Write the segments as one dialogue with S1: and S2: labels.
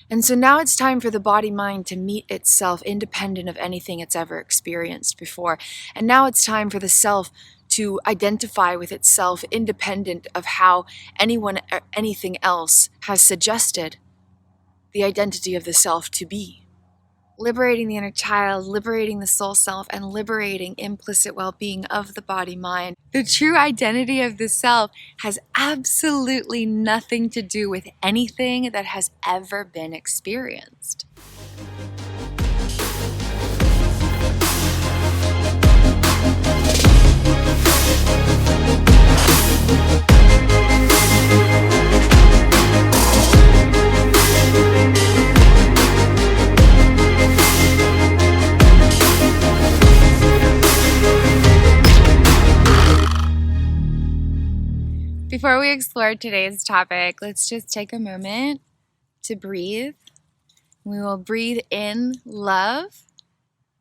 S1: And so now it's time for the body-mind to meet itself independent of anything it's ever experienced before. And now it's time for the self to identify with itself independent of how anyone or anything else has suggested the identity of the self to be. Liberating the inner child, liberating the soul self, and liberating implicit well-being of the body-mind. The true identity of the self has absolutely nothing to do with anything that has ever been experienced. Before we explore today's topic, let's just take a moment to breathe. We will breathe in love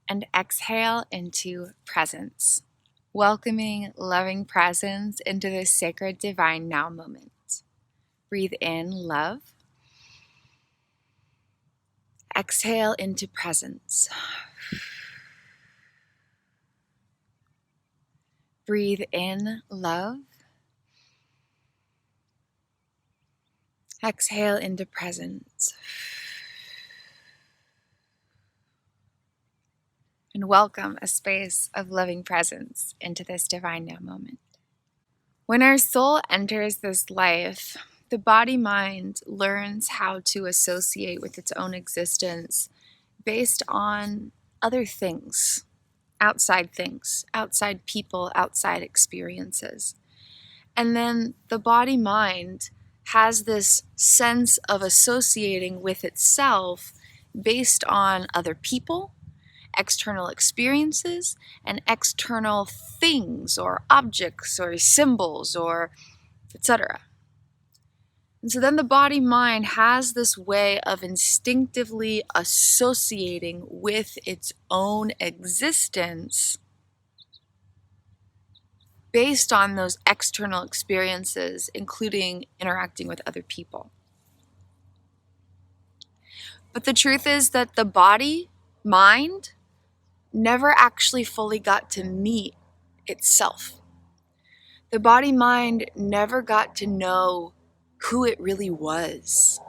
S1: and exhale into presence, welcoming loving presence into this sacred divine now moment. Breathe in love. Exhale into presence. Breathe in love. Exhale into presence. And welcome a space of loving presence into this divine now moment. When our soul enters this life, the body-mind learns how to associate with its own existence based on other things, outside people, outside experiences. And then the body-mind has this sense of associating with itself based on other people, external experiences, and external things or objects or symbols or etc. And so then the body-mind has this way of instinctively associating with its own existence based on those external experiences, including interacting with other people. But the truth is that the body-mind never actually fully got to meet itself. The body-mind never got to know who it really was.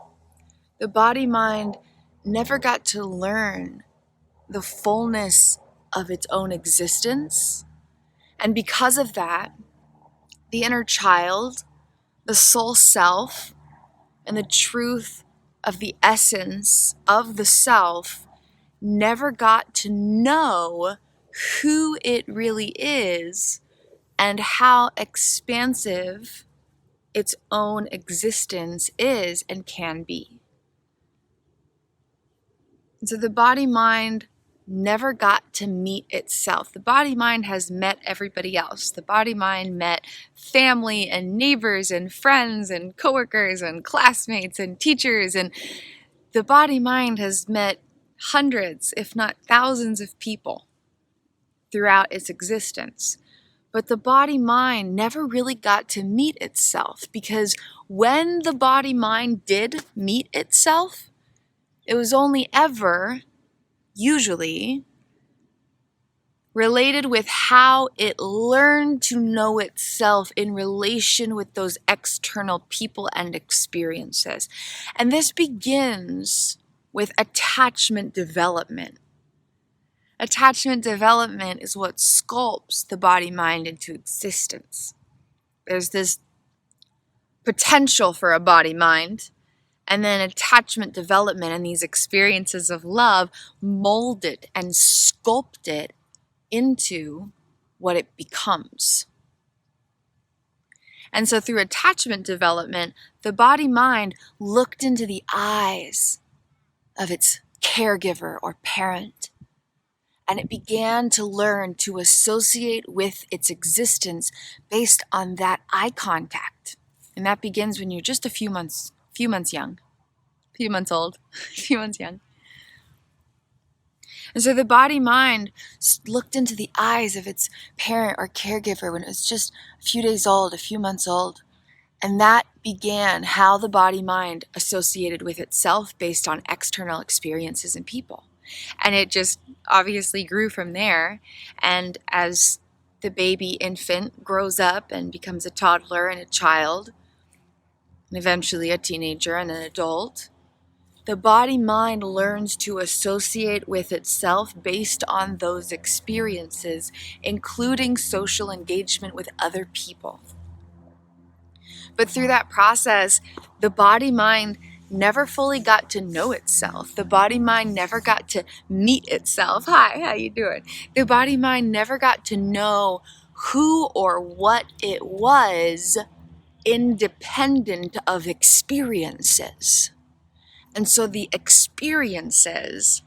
S1: The body-mind never got to learn the fullness of its own existence. And because of that, the inner child, the soul self, and the truth of the essence of the self never got to know who it really is and how expansive its own existence is and can be. And so the body-mind never got to meet itself. The body-mind has met everybody else. The body-mind met family and neighbors and friends and coworkers and classmates and teachers, and the body-mind has met hundreds, if not thousands of people throughout its existence. But the body-mind never really got to meet itself, because when the body-mind did meet itself, it was only ever usually related with how it learned to know itself in relation with those external people and experiences. And this begins with attachment development. Attachment development is what sculpts the body-mind into existence. There's this potential for a body-mind, and then attachment development and these experiences of love mold it and sculpt it into what it becomes. And so through attachment development, the body-mind looked into the eyes of its caregiver or parent, and it began to learn to associate with its existence based on that eye contact. And that begins when you're just a few months young, a few months old, a few months young. And so the body-mind looked into the eyes of its parent or caregiver when it was just a few days old, a few months old, And that began how the body-mind associated with itself based on external experiences and people. And it just obviously grew from there. And as the baby infant grows up and becomes a toddler and a child, and eventually a teenager and an adult, the body-mind learns to associate with itself based on those experiences, including social engagement with other people. But through that process, the body-mind never fully got to know itself. The body-mind never got to meet itself. Hi, how you doing? The body-mind never got to know who or what it was independent of experiences. And so the experiences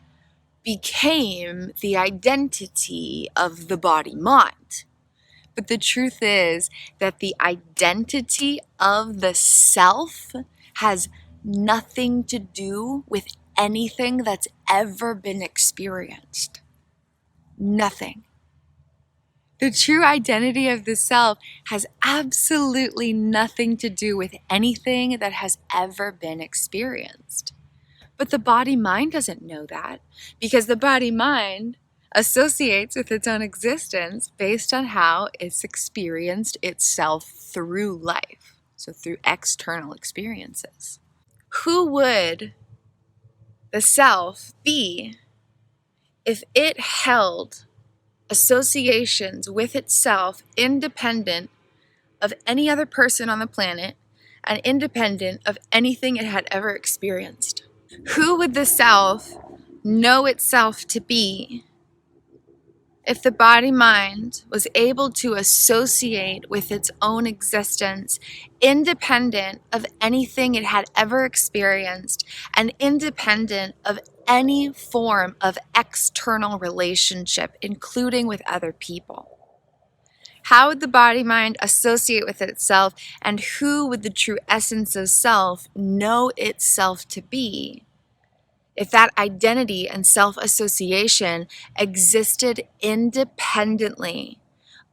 S1: became the identity of the body-mind. But the truth is that the identity of the self has nothing to do with anything that's ever been experienced. Nothing. The true identity of the self has absolutely nothing to do with anything that has ever been experienced. But the body-mind doesn't know that, because the body-mind associates with its own existence based on how it's experienced itself through life, so through external experiences. Who would the self be if it held associations with itself independent of any other person on the planet and independent of anything it had ever experienced? Who would the self know itself to be if the body-mind was able to associate with its own existence independent of anything it had ever experienced and independent of any form of external relationship, including with other people? How would the body-mind associate with itself, and who would the true essence of self know itself to be if that identity and self-association existed independently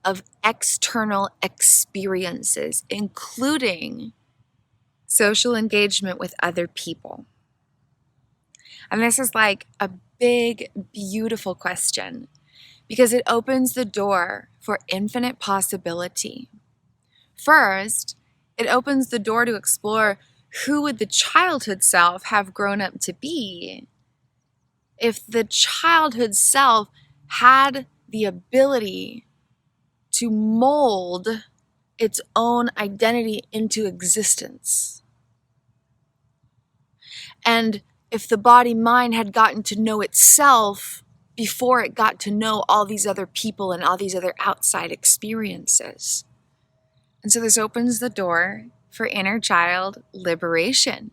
S1: of external experiences, including social engagement with other people? And this is like a big, beautiful question, because it opens the door for infinite possibility. First, it opens the door to explore who would the childhood self have grown up to be if the childhood self had the ability to mold its own identity into existence. And if the body-mind had gotten to know itself before it got to know all these other people and all these other outside experiences. And so this opens the door for inner child liberation.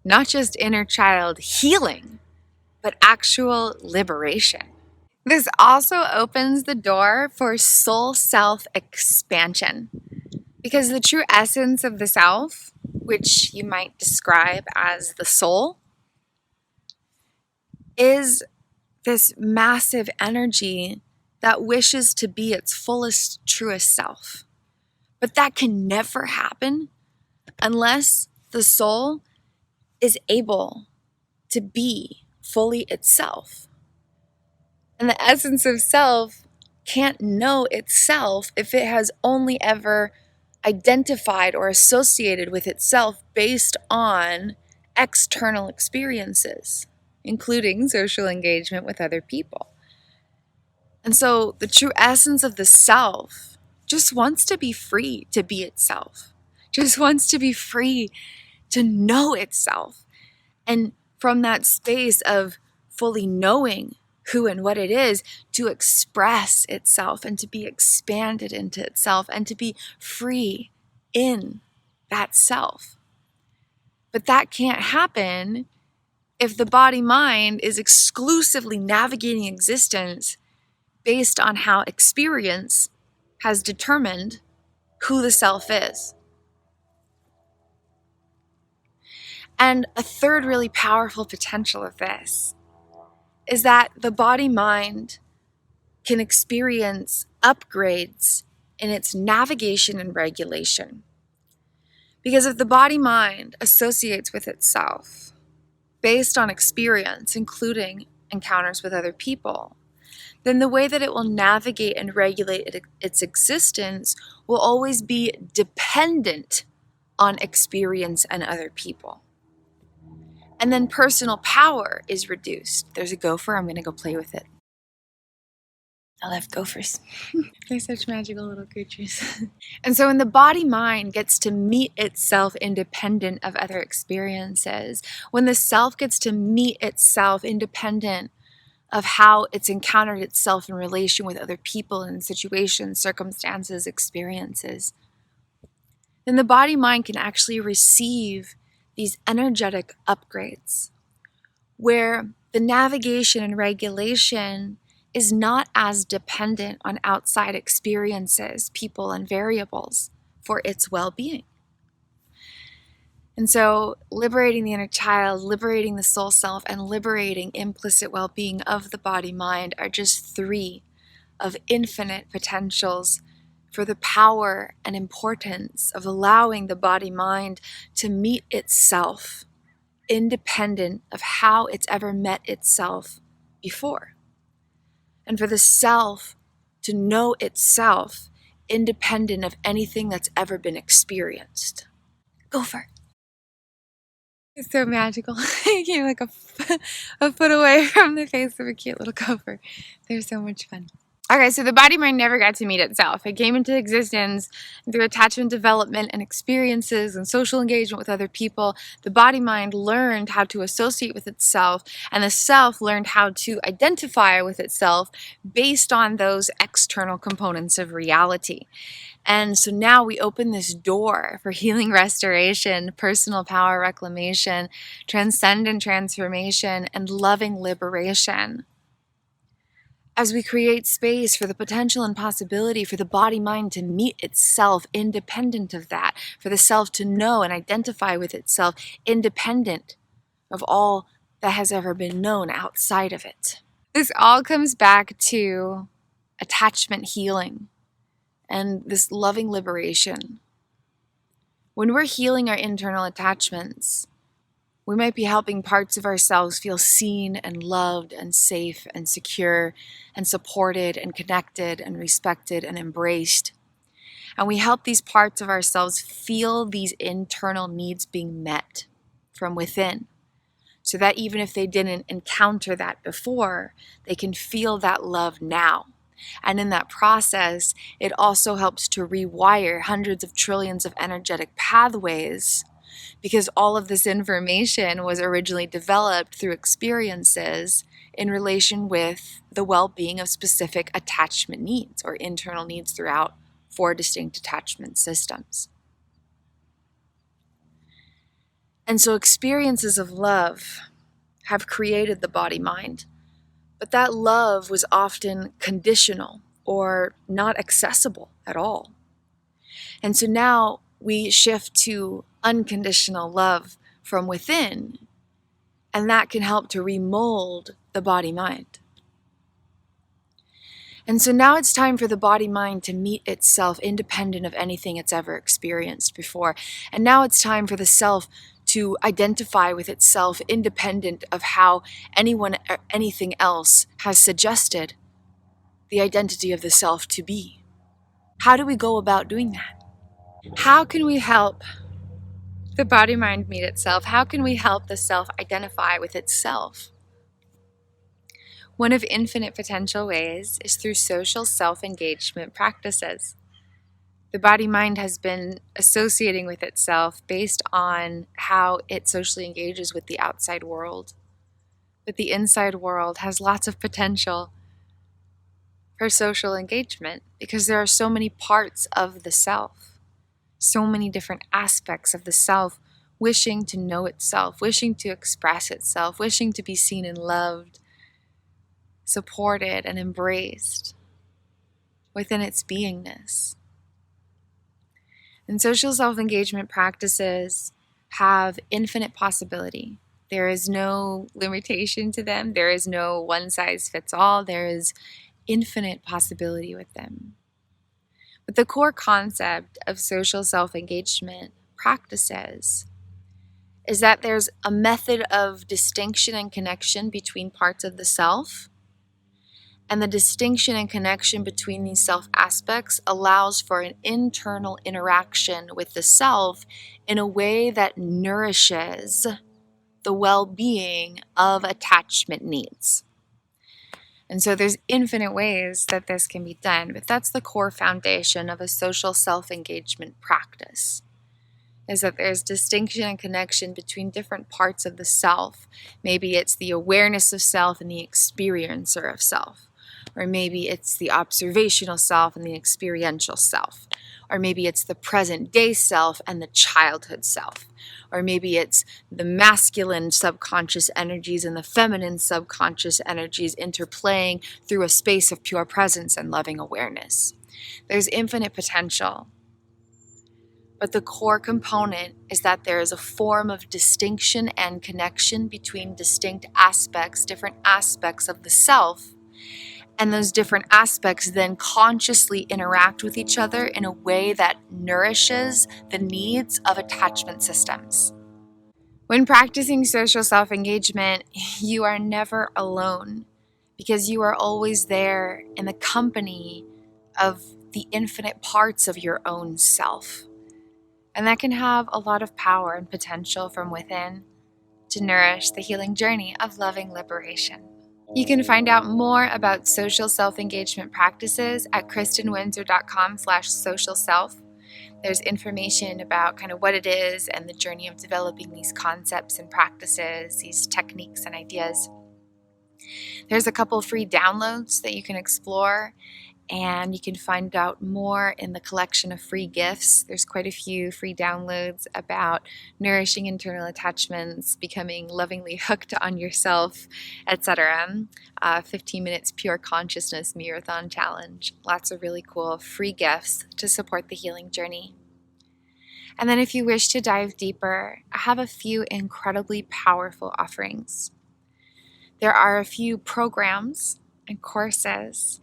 S1: Not just inner child healing, but actual liberation. This also opens the door for soul self expansion, because the true essence of the self, which you might describe as the soul, is this massive energy that wishes to be its fullest, truest self. But that can never happen unless the soul is able to be fully itself. And the essence of self can't know itself if it has only ever identified or associated with itself based on external experiences, including social engagement with other people. And so the true essence of the self just wants to be free to be itself, just wants to be free to know itself. And from that space of fully knowing who and what it is, to express itself and to be expanded into itself and to be free in that self. But that can't happen if the body-mind is exclusively navigating existence based on how experience has determined who the self is. And a third really powerful potential of this is that the body-mind can experience upgrades in its navigation and regulation. Because if the body-mind associates with itself based on experience, including encounters with other people, then the way that it will navigate and regulate its existence will always be dependent on experience and other people. And then personal power is reduced. There's a gopher. I'm going to go play with it. I love gophers. They're such magical little creatures. And so when the body-mind gets to meet itself independent of other experiences, when the self gets to meet itself independent of how it's encountered itself in relation with other people and situations, circumstances, experiences, then the body-mind can actually receive these energetic upgrades where the navigation and regulation is not as dependent on outside experiences, people, and variables for its well-being. And so liberating the inner child, liberating the soul self, and liberating implicit well-being of the body-mind are just 3 of infinite potentials for the power and importance of allowing the body-mind to meet itself independent of how it's ever met itself before. And for the self to know itself independent of anything that's ever been experienced. Gopher. It's so magical. I came like a foot away from the face of a cute little gopher. They're so much fun. Okay, so the body-mind never got to meet itself. It came into existence through attachment development and experiences and social engagement with other people. The body-mind learned how to associate with itself, and the self learned how to identify with itself based on those external components of reality. And so now we open this door for healing, restoration, personal power reclamation, transcendent transformation, and loving liberation, as we create space for the potential and possibility for the body-mind to meet itself independent of that, for the self to know and identify with itself independent of all that has ever been known outside of it. This all comes back to attachment healing and this loving liberation. When we're healing our internal attachments, we might be helping parts of ourselves feel seen and loved and safe and secure and supported and connected and respected and embraced. And we help these parts of ourselves feel these internal needs being met from within, so that even if they didn't encounter that before, they can feel that love now. And in that process, it also helps to rewire hundreds of trillions of energetic pathways, because all of this information was originally developed through experiences in relation with the well-being of specific attachment needs or internal needs throughout 4 distinct attachment systems. And so experiences of love have created the body-mind, but that love was often conditional or not accessible at all. And so now we shift to unconditional love from within, and that can help to remold the body-mind. And so now it's time for the body-mind to meet itself independent of anything it's ever experienced before. And now it's time for the self to identify with itself independent of how anyone or anything else has suggested the identity of the self to be. How do we go about doing that? How can we help the body-mind meet itself? How can we help the self identify with itself? One of infinite potential ways is through social self-engagement practices. The body-mind has been associating with itself based on how it socially engages with the outside world. But the inside world has lots of potential for social engagement because there are so many parts of the self. So many different aspects of the self wishing to know itself, wishing to express itself, wishing to be seen and loved, supported and embraced within its beingness. And social self-engagement practices have infinite possibility. There is no limitation to them. There is no one-size-fits-all. There is infinite possibility with them. But the core concept of social self-engagement practices is that there's a method of distinction and connection between parts of the self. And the distinction and connection between these self aspects allows for an internal interaction with the self in a way that nourishes the well-being of attachment needs. And so there's infinite ways that this can be done, but that's the core foundation of a social self-engagement practice, is that there's distinction and connection between different parts of the self. Maybe it's the awareness of self and the experiencer of self. Or maybe it's the observational self and the experiential self. Or maybe it's the present day self and the childhood self. Or maybe it's the masculine subconscious energies and the feminine subconscious energies interplaying through a space of pure presence and loving awareness. There's infinite potential. But the core component is that there is a form of distinction and connection between distinct aspects, different aspects of the self. And those different aspects then consciously interact with each other in a way that nourishes the needs of attachment systems. When practicing social self-engagement, you are never alone because you are always there in the company of the infinite parts of your own self. And that can have a lot of power and potential from within to nourish the healing journey of loving liberation. You can find out more about social self-engagement practices at kristinwindsor.com/social-self. There's information about kind of what it is and the journey of developing these concepts and practices, these techniques and ideas. There's a couple free downloads that you can explore, and you can find out more in the collection of free gifts. There's quite a few free downloads about nourishing internal attachments, becoming lovingly hooked on yourself, etc. 15 minutes pure consciousness Mirrorthon challenge. Lots of really cool free gifts to support the healing journey. And then if you wish to dive deeper, I have a few incredibly powerful offerings. There are a few programs and courses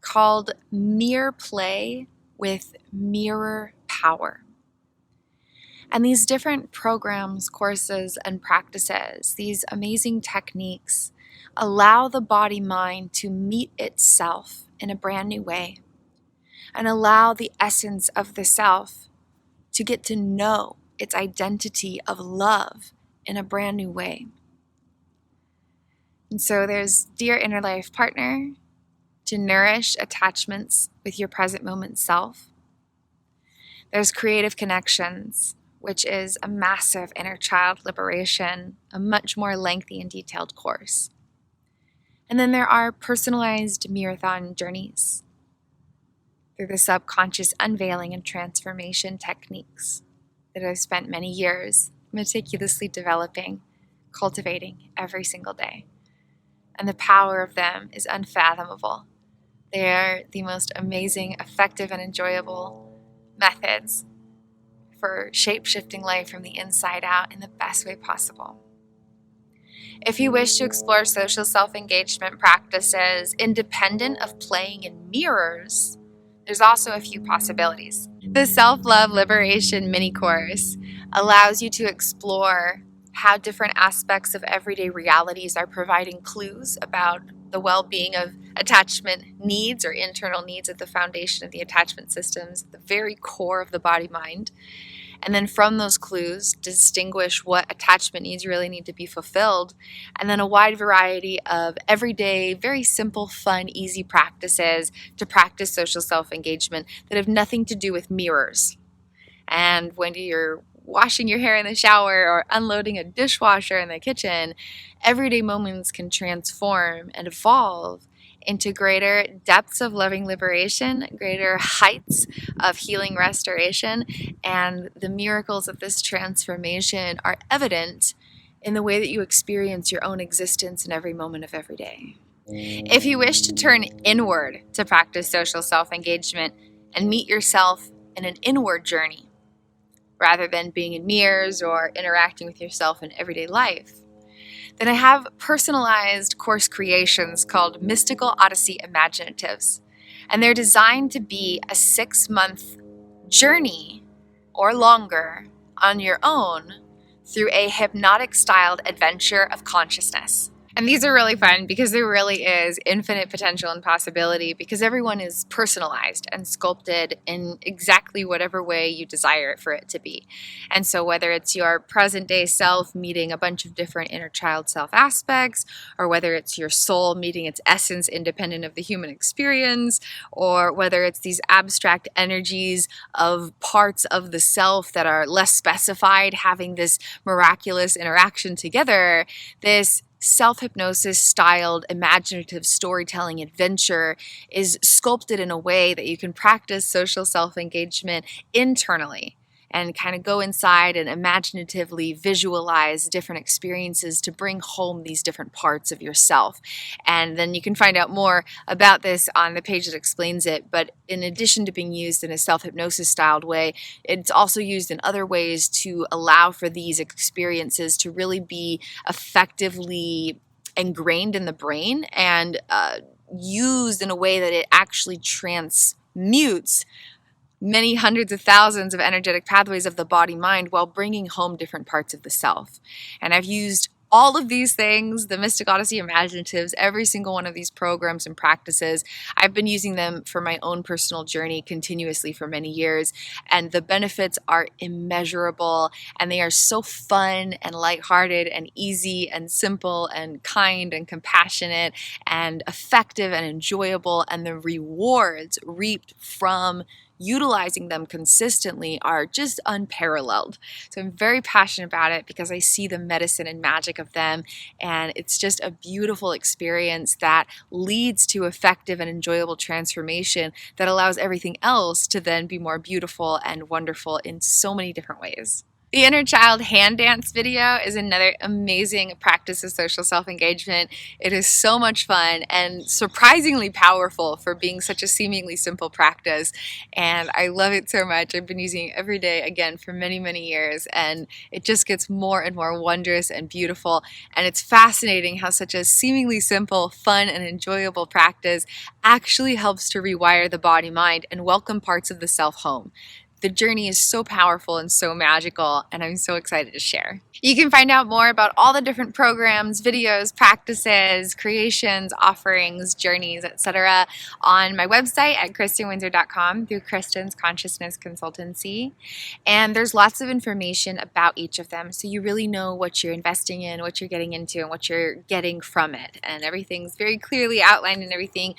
S1: called Mirror Play with Mirror Power. And these different programs, courses, and practices, these amazing techniques, allow the body-mind to meet itself in a brand new way and allow the essence of the self to get to know its identity of love in a brand new way. And so there's Dear Inner Life Partner, to nourish attachments with your present moment self. There's Creative Connections, which is a massive inner child liberation, a much more lengthy and detailed course. And then there are personalized Mirrorthon journeys through the subconscious unveiling and transformation techniques that I've spent many years meticulously developing, cultivating every single day. And the power of them is unfathomable. They are the most amazing, effective, and enjoyable methods for shape-shifting life from the inside out in the best way possible. If you wish to explore social self-engagement practices independent of playing in mirrors, there's also a few possibilities. The SelfLOVE Liberation mini course allows you to explore how different aspects of everyday realities are providing clues about the well-being of attachment needs or internal needs at the foundation of the attachment systems, the very core of the body-mind. And then from those clues, distinguish what attachment needs really need to be fulfilled. And then a wide variety of everyday, very simple, fun, easy practices to practice social self-engagement that have nothing to do with mirrors. And when you're washing your hair in the shower or unloading a dishwasher in the kitchen, everyday moments can transform and evolve into greater depths of loving liberation, greater heights of healing restoration, and the miracles of this transformation are evident in the way that you experience your own existence in every moment of every day. If you wish to turn inward to practice social self-engagement and meet yourself in an inward journey, rather than being in mirrors or interacting with yourself in everyday life, then I have personalized course creations called Mystical Odyssey Imaginatives. And they're designed to be a 6-month journey or longer on your own through a hypnotic-styled adventure of consciousness. And these are really fun because there really is infinite potential and possibility, because everyone is personalized and sculpted in exactly whatever way you desire for it to be. And so whether it's your present day self meeting a bunch of different inner child self aspects, or whether it's your soul meeting its essence independent of the human experience, or whether it's these abstract energies of parts of the self that are less specified having this miraculous interaction together, this self-hypnosis styled imaginative storytelling adventure is sculpted in a way that you can practice social self-engagement internally and kind of go inside and imaginatively visualize different experiences to bring home these different parts of yourself. And then you can find out more about this on the page that explains it. But in addition to being used in a self-hypnosis styled way, it's also used in other ways to allow for these experiences to really be effectively ingrained in the brain and used in a way that it actually transmutes many hundreds of thousands of energetic pathways of the body-mind while bringing home different parts of the self. And I've used all of these things, the Mystic Odyssey Imaginatives, every single one of these programs and practices. I've been using them for my own personal journey continuously for many years, and the benefits are immeasurable, and they are so fun and lighthearted and easy and simple and kind and compassionate and effective and enjoyable, and the rewards reaped from utilizing them consistently are just unparalleled. So I'm very passionate about it because I see the medicine and magic of them, and it's just a beautiful experience that leads to effective and enjoyable transformation that allows everything else to then be more beautiful and wonderful in so many different ways. The inner child hand dance video is another amazing practice of social self-engagement. It is so much fun and surprisingly powerful for being such a seemingly simple practice, and I love it so much. I've been using it every day again for many, many years, and it just gets more and more wondrous and beautiful, and it's fascinating how such a seemingly simple, fun, and enjoyable practice actually helps to rewire the body-mind and welcome parts of the self home. The journey is so powerful and so magical, and I'm so excited to share. You can find out more about all the different programs, videos, practices, creations, offerings, journeys, etc. on my website at KRISTINWindsor.com through KRISTIN'S Consciousness Consultancy. And there's lots of information about each of them, so you really know what you're investing in, what you're getting into, and what you're getting from it. And everything's very clearly outlined and everything,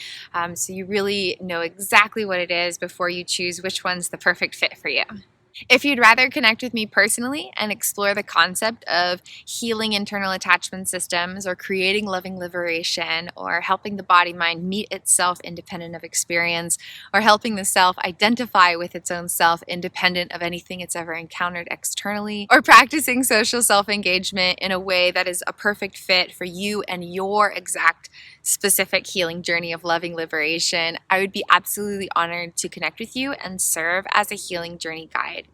S1: so you really know exactly what it is before you choose which one's the perfect fit for you. If you'd rather connect with me personally and explore the concept of healing internal attachment systems, or creating loving liberation, or helping the body-mind meet itself independent of experience, or helping the self identify with its own self independent of anything it's ever encountered externally, or practicing social self-engagement in a way that is a perfect fit for you and your exact specific healing journey of loving liberation, I would be absolutely honored to connect with you and serve as a healing journey guide.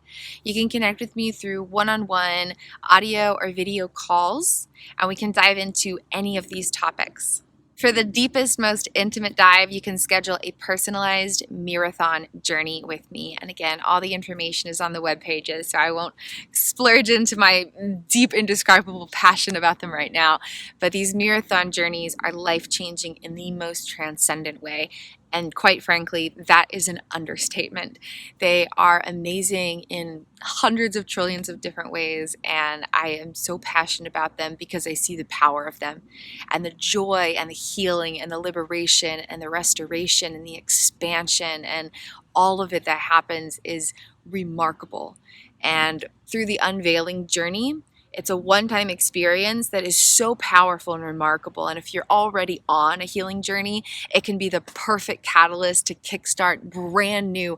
S1: You can connect with me through one-on-one audio or video calls, and we can dive into any of these topics. For the deepest, most intimate dive, you can schedule a personalized Mirrorthon journey with me. And again, all the information is on the web pages, so I won't splurge into my deep, indescribable passion about them right now. But these Mirrorthon journeys are life-changing in the most transcendent way. And quite frankly, that is an understatement. They are amazing in hundreds of trillions of different ways, and I am so passionate about them because I see the power of them, and the joy and the healing and the liberation and the restoration and the expansion and all of it that happens is remarkable. And through the unveiling journey, it's a one-time experience that is so powerful and remarkable. And if you're already on a healing journey, it can be the perfect catalyst to kickstart brand new,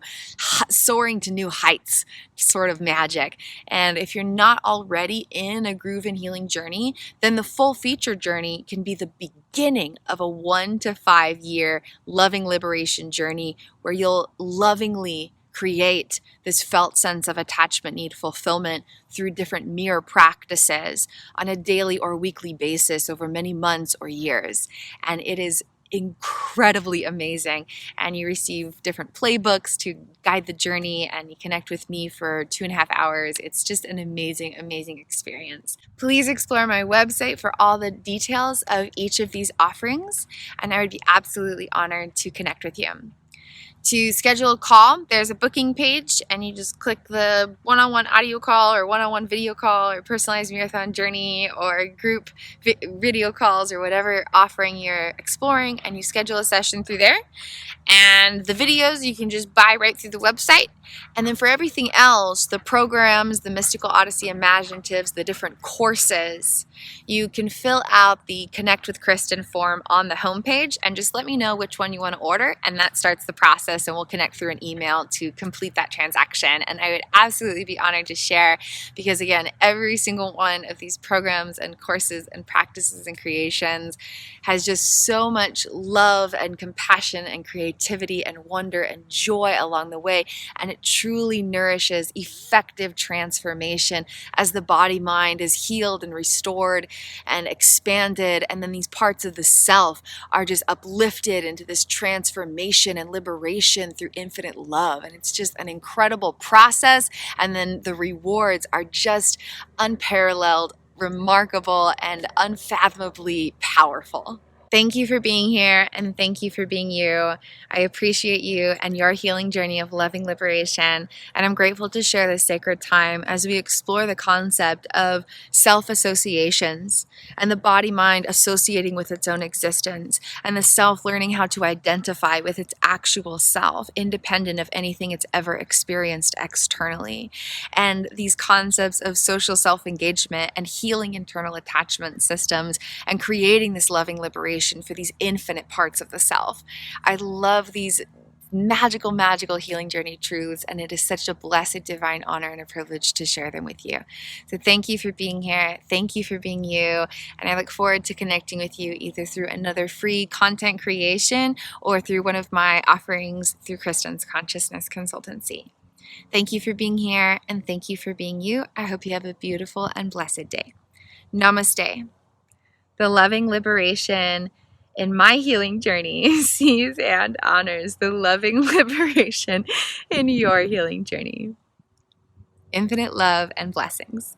S1: soaring to new heights sort of magic. And if you're not already in a groove and healing journey, then the full feature journey can be the beginning of a 1 to 5 year loving liberation journey where you'll lovingly create this felt sense of attachment need fulfillment through different mirror practices on a daily or weekly basis over many months or years. And it is incredibly amazing, and you receive different playbooks to guide the journey, and you connect with me for 2.5 hours. It's just an amazing, amazing experience. Please explore my website for all the details of each of these offerings, and I would be absolutely honored to connect with you. To schedule a call, there's a booking page, and you just click the one-on-one audio call or one-on-one video call or personalized Mirrorthon journey or group video calls or whatever offering you're exploring, and you schedule a session through there. And the videos you can just buy right through the website. And then for everything else, the programs, the Mystical Odyssey Imaginatives, the different courses, you can fill out the Connect with Kristen form on the homepage and just let me know which one you want to order, and that starts the process, and we'll connect through an email to complete that transaction. And I would absolutely be honored to share, because again, every single one of these programs and courses and practices and creations has just so much love and compassion and creativity and wonder and joy along the way, and it truly nourishes effective transformation as the body mind is healed and restored and expanded, and then these parts of the self are just uplifted into this transformation and liberation through infinite love. And it's just an incredible process, and then the rewards are just unparalleled, remarkable, and unfathomably powerful. Thank you for being here, and thank you for being you. I appreciate you and your healing journey of loving liberation, and I'm grateful to share this sacred time as we explore the concept of self-associations and the body-mind associating with its own existence, and the self learning how to identify with its actual self, independent of anything it's ever experienced externally. And these concepts of social self-engagement and healing internal attachment systems and creating this loving liberation for these infinite parts of the self. I love these magical, magical healing journey truths, and it is such a blessed divine honor and a privilege to share them with you. So thank you for being here. Thank you for being you. And I look forward to connecting with you either through another free content creation or through one of my offerings through KRISTIN'S Consciousness Consultancy. Thank you for being here, and thank you for being you. I hope you have a beautiful and blessed day. Namaste. The loving liberation in my healing journey sees and honors the loving liberation in your healing journey. Infinite love and blessings.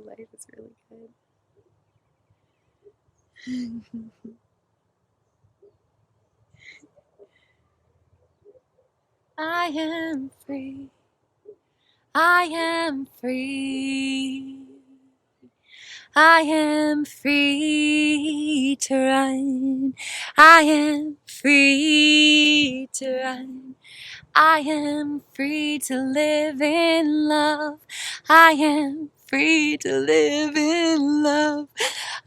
S1: Life is really good. I am free. I am free. I am free to run. I am free to run. I am free to live in love. I am free to live in love.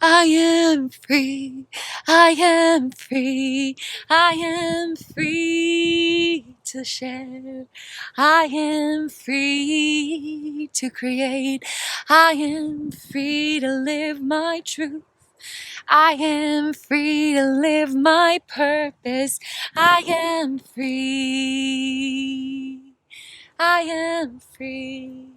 S1: I am free. I am free. I am free to share. I am free to create. I am free to live my truth. I am free to live my purpose. I am free. I am free.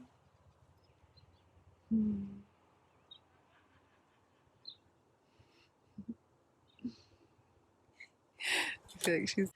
S1: I feel like she's